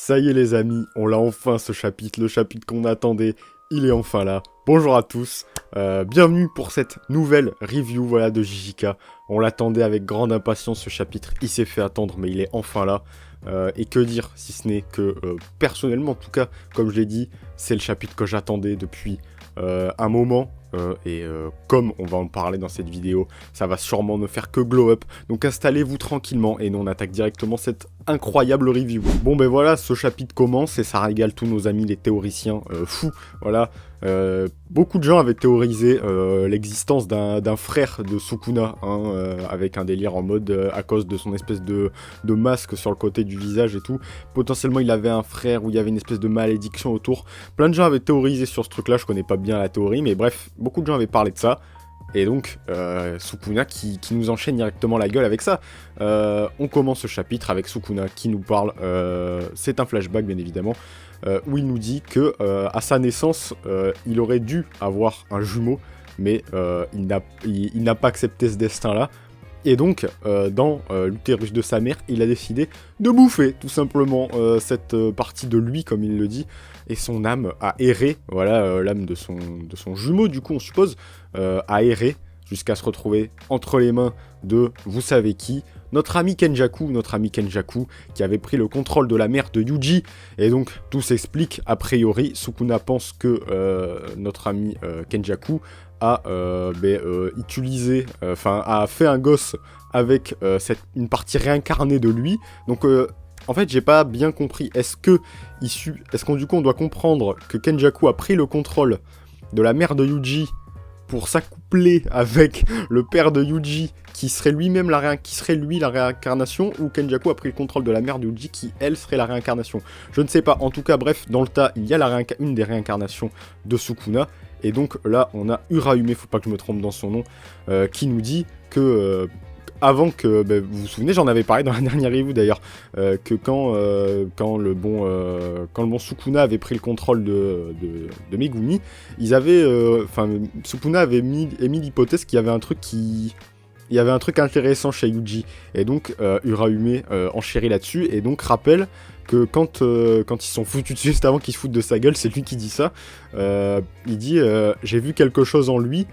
Ça y est les amis, on l'a enfin ce chapitre, le chapitre qu'on attendait, il est enfin là. Bonjour à tous, bienvenue pour cette nouvelle review voilà, de JJK. On l'attendait avec grande impatience ce chapitre, il s'est fait attendre mais il est enfin là. Et que dire si ce n'est que personnellement en tout cas, comme je l'ai dit, c'est le chapitre que j'attendais depuis un moment. Comme on va en parler dans cette vidéo, ça va sûrement ne faire que glow up. Donc installez-vous tranquillement et nous on attaque directement cette incroyable review. Bon ben voilà, ce chapitre commence et ça régale tous nos amis les théoriciens fous. Voilà, beaucoup de gens avaient théorisé l'existence d'un frère de Sukuna, hein, avec un délire en mode à cause de son espèce de masque sur le côté du visage et tout. Potentiellement il avait un frère où il y avait une espèce de malédiction autour. Plein de gens avaient théorisé sur ce truc là, je connais pas bien la théorie mais bref, beaucoup de gens avaient parlé de ça. Et donc, Sukuna qui nous enchaîne directement la gueule avec ça. On commence ce chapitre avec Sukuna qui nous parle, c'est un flashback bien évidemment, où il nous dit que à sa naissance, il aurait dû avoir un jumeau, mais il n'a pas accepté ce destin-là. Et donc, dans l'utérus de sa mère, il a décidé de bouffer, tout simplement, cette partie de lui, comme il le dit, et son âme a erré, voilà, l'âme de son jumeau, du coup, on suppose, a erré, jusqu'à se retrouver entre les mains de vous savez qui, notre ami Kenjaku, qui avait pris le contrôle de la mère de Yuji, et donc, tout s'explique, a priori, Sukuna pense que notre ami Kenjaku a utilisé, a fait un gosse avec une partie réincarnée de lui. Donc en fait j'ai pas bien compris, est-ce qu'on du coup on doit comprendre que Kenjaku a pris le contrôle de la mère de Yuji pour s'accoupler avec le père de Yuji qui serait lui-même la réincarnation, ou Kenjaku a pris le contrôle de la mère de Yuji qui elle serait la réincarnation. Je ne sais pas, en tout cas bref, dans le tas il y a une des réincarnations de Sukuna. Et donc là, on a Uraume, faut pas que je me trompe dans son nom, qui nous dit que, avant que, vous vous souvenez, j'en avais parlé dans la dernière review d'ailleurs, que quand le bon Sukuna avait pris le contrôle de Megumi, Sukuna avait émis l'hypothèse qu'il y avait un truc intéressant chez Yuji, et donc Uraume enchérit là-dessus, et donc rappelle que quand ils sont foutus dessus, juste avant qu'ils se foutent de sa gueule, c'est lui qui dit ça, il dit j'ai vu quelque chose en lui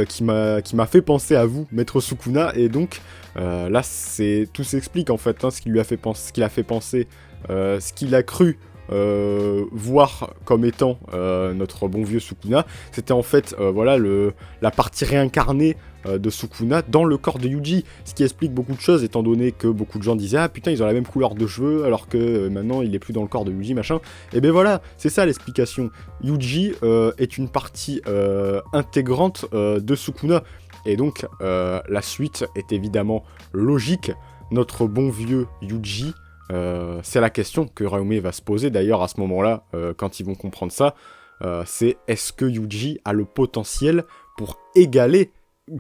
qui m'a fait penser à vous, maître Sukuna, et donc là tout s'explique en fait, hein, ce qu'il a fait penser, ce qu'il a cru voir comme étant notre bon vieux Sukuna, c'était en fait la partie réincarnée de Sukuna dans le corps de Yuji, ce qui explique beaucoup de choses étant donné que beaucoup de gens disaient ah putain ils ont la même couleur de cheveux alors que maintenant il est plus dans le corps de Yuji machin, et ben voilà, c'est ça l'explication. Yuji est une partie intégrante de Sukuna, et donc la suite est évidemment logique. Notre bon vieux Yuji, c'est la question que Uraume va se poser d'ailleurs à ce moment-là, quand ils vont comprendre ça, c'est est-ce que Yuji a le potentiel pour égaler,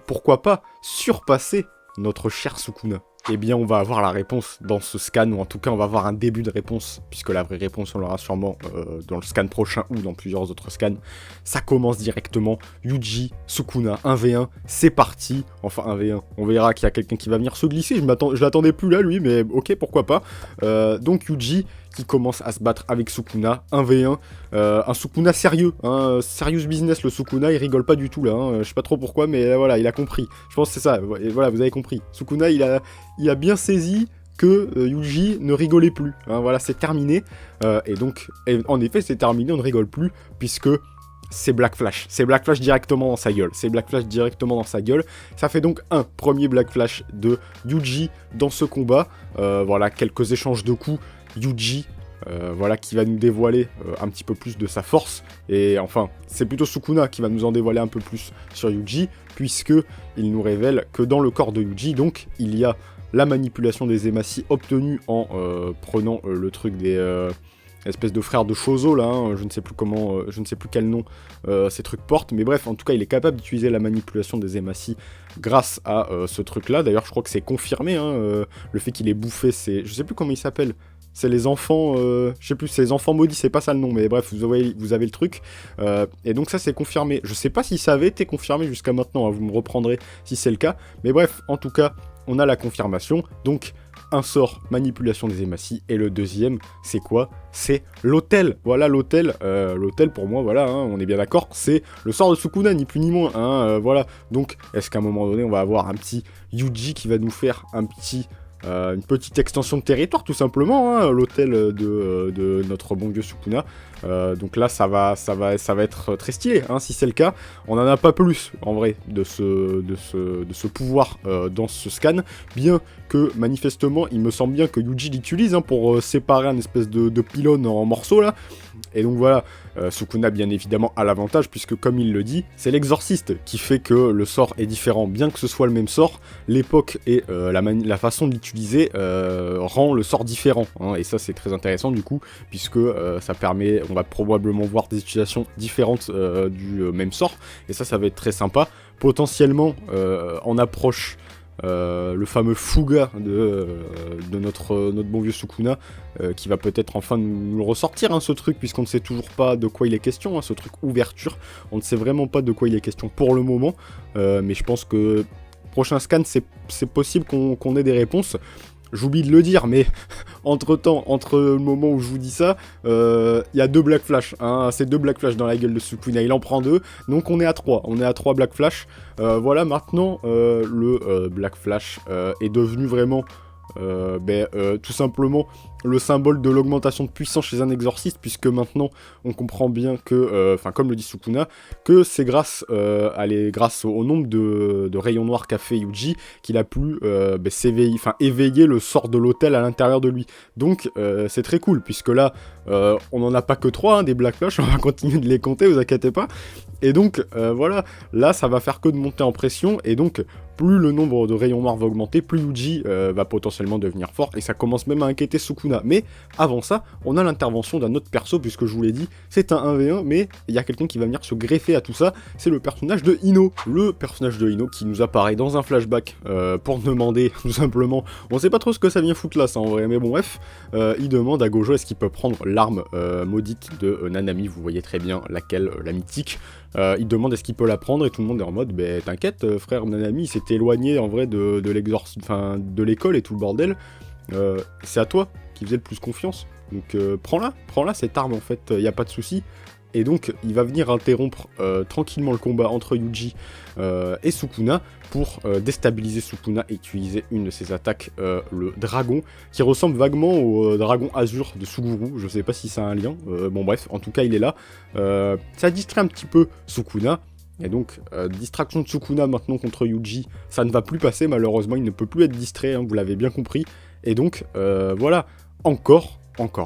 pourquoi pas surpasser notre cher Sukuna? Eh bien on va avoir la réponse dans ce scan, ou en tout cas on va avoir un début de réponse, puisque la vraie réponse on l'aura sûrement dans le scan prochain ou dans plusieurs autres scans. Ça commence directement, Yuji, Sukuna, 1v1, c'est parti, enfin 1v1, on verra qu'il y a quelqu'un qui va venir se glisser, je l'attendais plus là lui, mais ok pourquoi pas. Donc Yuji qui commence à se battre avec Sukuna, 1v1, un Sukuna sérieux, hein, serious business, le Sukuna, il rigole pas du tout là, hein, je sais pas trop pourquoi, mais voilà, il a compris, je pense que c'est ça, et voilà, vous avez compris, Sukuna il a bien saisi que Yuji ne rigolait plus, hein, voilà, c'est terminé, et donc, en effet, c'est terminé, on ne rigole plus, puisque c'est Black Flash directement dans sa gueule, ça fait donc un premier Black Flash de Yuji dans ce combat, voilà, quelques échanges de coups, Yuji, qui va nous dévoiler un petit peu plus de sa force, et enfin, c'est plutôt Sukuna qui va nous en dévoiler un peu plus sur Yuji, puisque il nous révèle que dans le corps de Yuji, donc, il y a la manipulation des Emashi obtenue en prenant le truc des espèces de frères de Shozo, là, hein, je ne sais plus quel nom ces trucs portent, mais bref, en tout cas, il est capable d'utiliser la manipulation des Emashi grâce à ce truc-là. D'ailleurs, je crois que c'est confirmé, hein, le fait qu'il ait bouffé, je sais plus comment il s'appelle. C'est les enfants, je sais plus, c'est les enfants maudits, c'est pas ça le nom, mais bref, vous avez le truc. Et donc ça, c'est confirmé. Je sais pas si ça avait été confirmé jusqu'à maintenant, hein, vous me reprendrez si c'est le cas. Mais bref, en tout cas, on a la confirmation, donc un sort manipulation des hématies, et le deuxième, c'est quoi? C'est l'hôtel. Voilà, l'hôtel, pour moi, voilà, hein, on est bien d'accord, c'est le sort de Sukuna, ni plus ni moins, hein, voilà. Donc, est-ce qu'à un moment donné, on va avoir un petit Yuji qui va nous faire une petite extension de territoire, tout simplement, hein, l'hôtel de notre bon vieux Sukuna. Donc là, ça va être très stylé, hein, si c'est le cas. On n'en a pas plus, en vrai, de ce pouvoir dans ce scan, bien que, manifestement, il me semble bien que Yuji l'utilise hein, pour séparer un espèce de pylône en morceaux, là. Et donc voilà, Sukuna bien évidemment a l'avantage puisque comme il le dit, c'est l'exorciste qui fait que le sort est différent. Bien que ce soit le même sort, l'époque et la façon de l'utiliser rend le sort différent. Hein, et ça c'est très intéressant du coup, puisque ça permet, on va probablement voir des utilisations différentes du même sort. Et ça va être très sympa. Potentiellement en approche... le fameux Fuga de notre bon vieux Sukuna qui va peut-être enfin nous le ressortir hein, ce truc, puisqu'on ne sait toujours pas de quoi il est question, hein, ce truc ouverture, on ne sait vraiment pas de quoi il est question pour le moment, mais je pense que prochain scan c'est possible qu'on ait des réponses. J'oublie de le dire, mais entre-temps, entre le moment où je vous dis ça, il y a 2 Black Flash. Hein, c'est 2 Black Flash dans la gueule de Sukuna, il en prend 2, donc on est à 3. On est à 3 Black Flash. Voilà, maintenant, le Black Flash est devenu vraiment... tout simplement le symbole de l'augmentation de puissance chez un exorciste, puisque maintenant on comprend bien que, comme le dit Sukuna, que c'est grâce au nombre de rayons noirs qu'a fait Yuji qu'il a pu éveiller le sort de l'hôtel à l'intérieur de lui. Donc c'est très cool, puisque là on n'en a pas que 3 hein, des Black Flash, on va continuer de les compter, vous inquiétez pas. Et donc voilà, là ça va faire que de monter en pression, et donc plus le nombre de rayons noirs va augmenter, plus Yuji va potentiellement devenir fort, et ça commence même à inquiéter Sukuna. Mais avant ça, on a l'intervention d'un autre perso, puisque je vous l'ai dit, c'est un 1v1, mais il y a quelqu'un qui va venir se greffer à tout ça, c'est le personnage de Ino. Le personnage de Ino qui nous apparaît dans un flashback pour demander, tout simplement, on sait pas trop ce que ça vient foutre là, ça en vrai, mais bon bref, il demande à Gojo est-ce qu'il peut prendre l'arme maudite de Nanami, vous voyez très bien laquelle, la mythique. Il demande est-ce qu'il peut la prendre, et tout le monde est en mode t'inquiète frère, Nanami il s'est éloigné en vrai de l'école et tout le bordel, c'est à toi qui faisait le plus confiance, donc prends-la cette arme en fait, y a pas de souci. Et donc il va venir interrompre tranquillement le combat entre Yuji et Sukuna pour déstabiliser Sukuna et utiliser une de ses attaques, le dragon, qui ressemble vaguement au dragon azur de Suguru, je sais pas si ça a un lien, bon bref, en tout cas il est là, ça distrait un petit peu Sukuna. Et donc, distraction de Sukuna maintenant contre Yuji, ça ne va plus passer malheureusement, il ne peut plus être distrait, hein, vous l'avez bien compris. Et donc, voilà, encore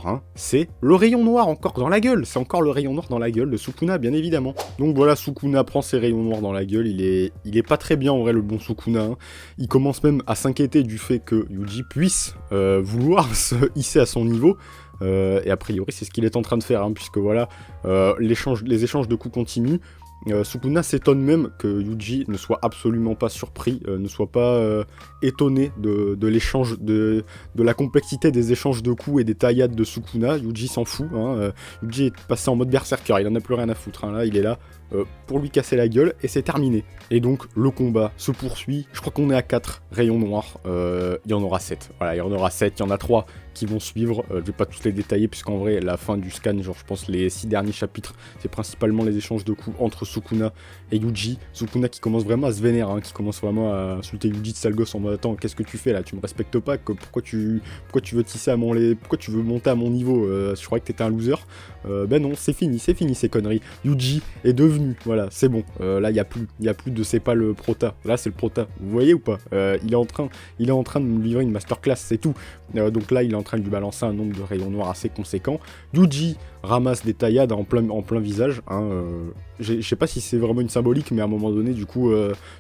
un, c'est le rayon noir encore dans la gueule, c'est encore le rayon noir dans la gueule de Sukuna, bien évidemment. Donc voilà, Sukuna prend ses rayons noirs dans la gueule, il est pas très bien en vrai le bon Sukuna, hein. Il commence même à s'inquiéter du fait que Yuji puisse vouloir se hisser à son niveau. Et a priori c'est ce qu'il est en train de faire, hein, puisque voilà, les échanges de coups continuent. Sukuna s'étonne même que Yuji ne soit absolument pas surpris, ne soit pas étonné de l'échange, de la complexité des échanges de coups et des taillades de Sukuna. Yuji s'en fout, hein, Yuji est passé en mode berserker, il en a plus rien à foutre, hein, là il est là pour lui casser la gueule, et c'est terminé. Et donc le combat se poursuit, je crois qu'on est à 4 rayons noirs, il y en aura 7, voilà, il y en aura 7, il y en a 3 qui vont suivre, je vais pas tous les détailler puisqu'en vrai la fin du scan, genre je pense les 6 derniers chapitres, c'est principalement les échanges de coups entre Sukuna et Yuji. Sukuna qui commence vraiment à se vénérer, hein, qui commence vraiment à insulter Yuji de sale gosse en mode attends, qu'est-ce que tu fais là, tu me respectes pas, pourquoi tu veux tisser à pourquoi tu veux monter à mon niveau, je croyais que t'étais un loser. Ben non, c'est fini ces conneries. Yuji est devenu, voilà, c'est bon, là il y a plus de c'est pas le prota, là c'est le prota, vous voyez ou pas, il est en train de nous livrer une masterclass, c'est tout. Donc là il est en train de lui balancer un nombre de rayons noirs assez conséquent. Yuji ramasse des taillades en plein visage, hein, je sais pas si c'est vraiment une symbolique, mais à un moment donné du coup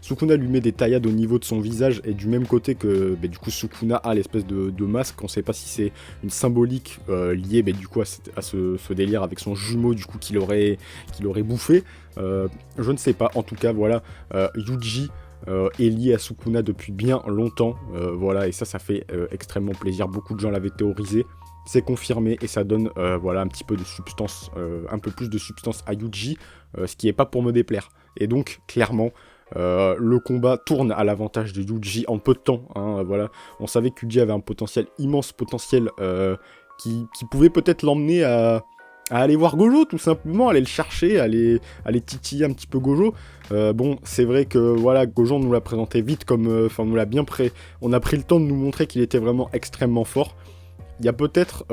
Sukuna lui met des taillades au niveau de son visage, et du même côté que du coup Sukuna a l'espèce de masque, on sait pas si c'est une symbolique liée du coup à ce délire avec son jumeau du coup qu'il aurait bouffé, je ne sais pas, en tout cas voilà, Yuji est lié à Sukuna depuis bien longtemps, voilà, et ça fait extrêmement plaisir, beaucoup de gens l'avaient théorisé, c'est confirmé, et ça donne voilà un petit peu de substance, un peu plus de substance à Yuji, ce qui est pas pour me déplaire. Et donc clairement le combat tourne à l'avantage de Yuji en peu de temps, hein, voilà. On savait que Yuji avait un potentiel, immense potentiel, qui pouvait peut-être l'emmener à aller voir Gojo, tout simplement, aller le chercher, aller titiller un petit peu Gojo. Bon, c'est vrai que voilà, Gojo nous l'a présenté vite, comme, enfin, nous l'a bien on a pris le temps de nous montrer qu'il était vraiment extrêmement fort. Il y a peut-être,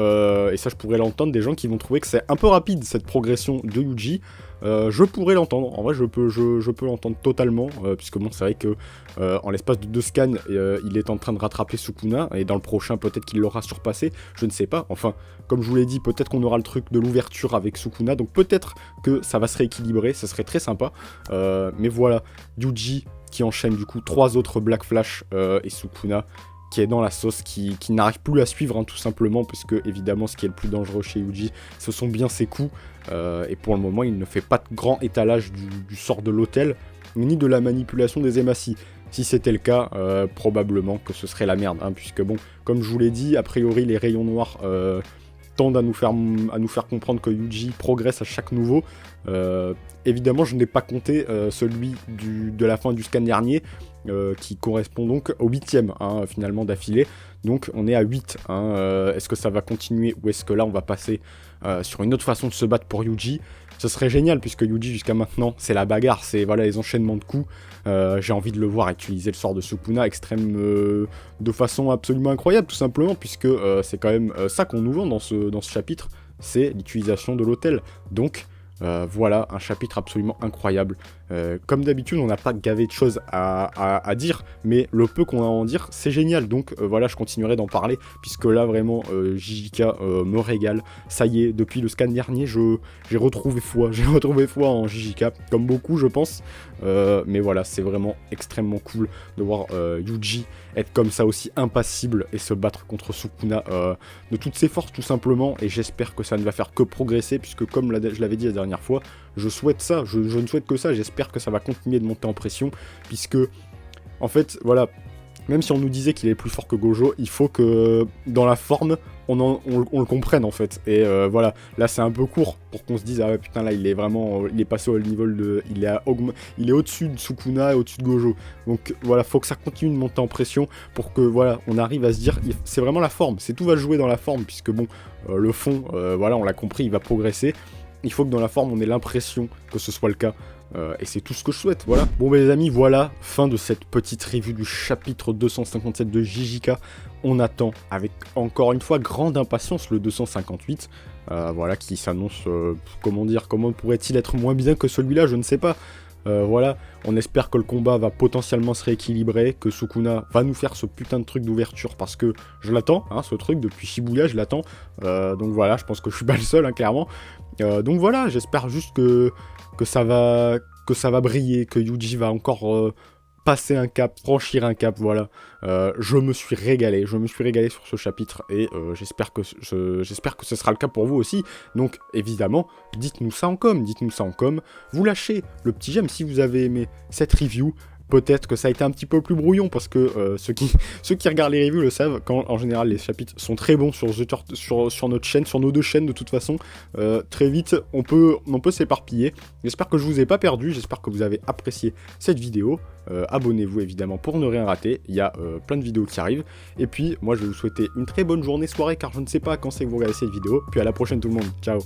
et ça je pourrais l'entendre, des gens qui vont trouver que c'est un peu rapide cette progression de Yuji. Je pourrais l'entendre, en vrai je peux l'entendre totalement, puisque bon c'est vrai que en l'espace de 2 scans, il est en train de rattraper Sukuna, et dans le prochain peut-être qu'il l'aura surpassé, je ne sais pas, enfin comme je vous l'ai dit, peut-être qu'on aura le truc de l'ouverture avec Sukuna, donc peut-être que ça va se rééquilibrer, ça serait très sympa, mais voilà, Yuji qui enchaîne du coup 3 autres Black Flash et Sukuna, qui est dans la sauce, qui n'arrive plus à suivre, hein, tout simplement, parce que évidemment ce qui est le plus dangereux chez Yuji, ce sont bien ses coups, et pour le moment il ne fait pas de grand étalage du sort de l'hôtel, ni de la manipulation des Emacy. Si c'était le cas, probablement que ce serait la merde, hein, puisque bon, comme je vous l'ai dit, a priori les rayons noirs tendent à nous faire comprendre que Yuji progresse à chaque nouveau. Évidemment, je n'ai pas compté celui de la fin du scan dernier, qui correspond donc au 8ème, hein, finalement, d'affilée. Donc on est à 8. Hein, est-ce que ça va continuer ou est-ce que là on va passer sur une autre façon de se battre pour Yuji? Ce serait génial, puisque Yuji jusqu'à maintenant c'est la bagarre, c'est voilà, les enchaînements de coups. J'ai envie de le voir utiliser le sort de Sukuna extrême de façon absolument incroyable, tout simplement, puisque c'est quand même ça qu'on nous vend dans ce chapitre, c'est l'utilisation de l'hôtel. Donc voilà, un chapitre absolument incroyable. Comme d'habitude, on n'a pas gavé de choses à dire, mais le peu qu'on a à en dire, c'est génial. Donc voilà, je continuerai d'en parler, puisque là, vraiment, JJK me régale. Ça y est, depuis le scan dernier, j'ai retrouvé foi. J'ai retrouvé foi en JJK, comme beaucoup, je pense. Mais voilà, c'est vraiment extrêmement cool de voir Yuji être comme ça, aussi impassible, et se battre contre Sukuna de toutes ses forces, tout simplement. Et j'espère que ça ne va faire que progresser, puisque comme je l'avais dit la dernière fois, je souhaite ça, je ne souhaite que ça, j'espère que ça va continuer de monter en pression, puisque, en fait, voilà, même si on nous disait qu'il est plus fort que Gojo, il faut que, dans la forme, on le comprenne, en fait, et voilà, là c'est un peu court, pour qu'on se dise, ah ouais, putain, là il est vraiment, il est passé au niveau de, il est au-dessus de Sukuna et au-dessus de Gojo, donc voilà, faut que ça continue de monter en pression, pour que, voilà, on arrive à se dire, c'est vraiment la forme, c'est tout va jouer dans la forme, puisque bon, le fond, voilà, on l'a compris, il va progresser. Il faut que dans la forme, on ait l'impression que ce soit le cas. Et c'est tout ce que je souhaite, voilà. Bon, les amis, voilà, fin de cette petite review du chapitre 257 de JJK. On attend, avec encore une fois, grande impatience, le 258. Voilà, qui s'annonce, comment dire, comment pourrait-il être moins bien que celui-là, je ne sais pas. Voilà, on espère que le combat va potentiellement se rééquilibrer, que Sukuna va nous faire ce putain de truc d'ouverture, parce que je l'attends, hein, ce truc, depuis Shibuya, je l'attends. Donc voilà, je pense que je suis pas le seul, hein, clairement. Donc voilà, j'espère juste que ça va briller, que Yuji va encore passer un cap, franchir un cap, voilà. Je me suis régalé sur ce chapitre, et j'espère que ce sera le cas pour vous aussi. Donc évidemment, dites-nous ça en com, vous lâchez le petit j'aime si vous avez aimé cette review. Peut-être que ça a été un petit peu plus brouillon, parce que ceux qui regardent les reviews le savent, quand en général les chapitres sont très bons sur notre chaîne, sur nos 2 chaînes de toute façon, très vite on peut s'éparpiller. J'espère que je vous ai pas perdu, j'espère que vous avez apprécié cette vidéo. Abonnez-vous évidemment pour ne rien rater, il y a plein de vidéos qui arrivent. Et puis moi je vais vous souhaiter une très bonne journée, soirée, car je ne sais pas quand c'est que vous regardez cette vidéo. Puis à la prochaine tout le monde, ciao.